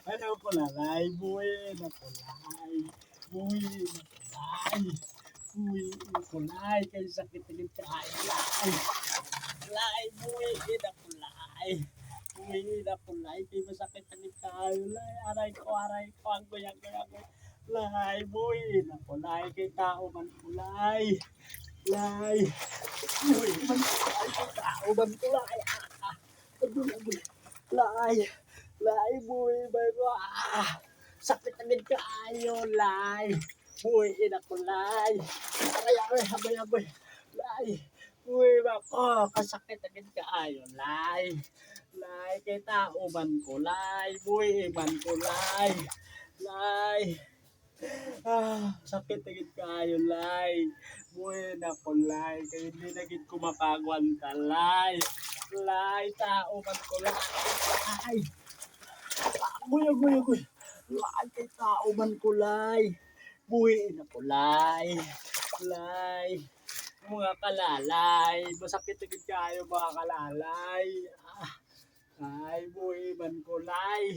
Ano ko lalay, buhay na kulay. Buhay na kulay. Buhay na kulay. Kay sakit ng tayo. Lay. Lay, buhay na kulay. Buhay na kulay. Kay masakit ng tayo. Lay, aray ko. Ang guyang. Lay, buhay na kulay. Kay tao man kulay. Lay. Buhay man kulay. Kay tao man kulay. Lay. Lay, buhay man kulay. Sakit ng tayo. Lay. Buhay na kulay. Aray, abay. Lay. Buhay ba ko? Kasakit ng tayo. Lay. Lay, kay tao man kulay. Buhay man kulay. Lay. Sakit agad kayo, lay. Buhay na ko, lay. Kaya hindi naging kumakagwan ka, lay. Lay, tao man ko, lay. Agoy. Lay, kay tao man ko, lay. Buhay na ko, lay. Lay. Mga kalalay. Masakit agad kayo, mga kalalay. Lay, buhay man ko, lay.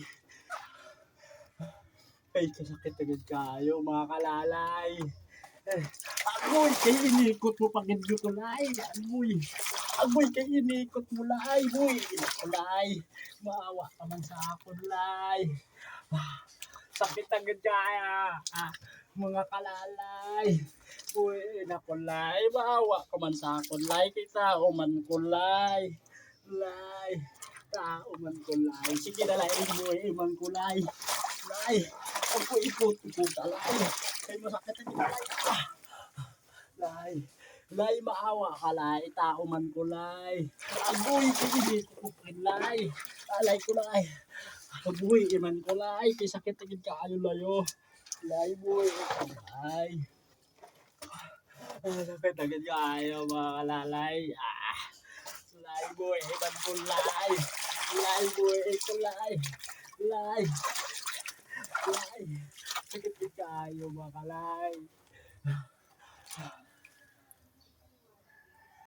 Ay, kasakit agad kayo, mga kalalay. Agoy, kayo inikot mo pagid ko, lay. Agoy, kayo inikot mo, lay. Buhay na ko, lay. Maawa ka man sa akin, lay. Sakit agad kaya, mga kalalay. Buhay na ko, lay. Maawa ka man sa akin, lay. Kay tao man ko, lay. Lay. Tao man ko, lay. Sige na, lay. Buhay man ko, lay. Lay. Ako ikot lay. Kay masakit ang lay. Lay. Lay, maawa ka, lay. Tao man ko, lay. Agoy, sige, ko lay. Alay ko, lay. Agoy, iman ko, lay. Kay sakit ang kaayo, layo. Lay, buhay ko, lay. Sakit ang kaayo, mga kalalay. Lay, buhay, iman ko, lay. Lay, buhay ko, lay. Lay. Lay. Sakit kayo, mga kalay.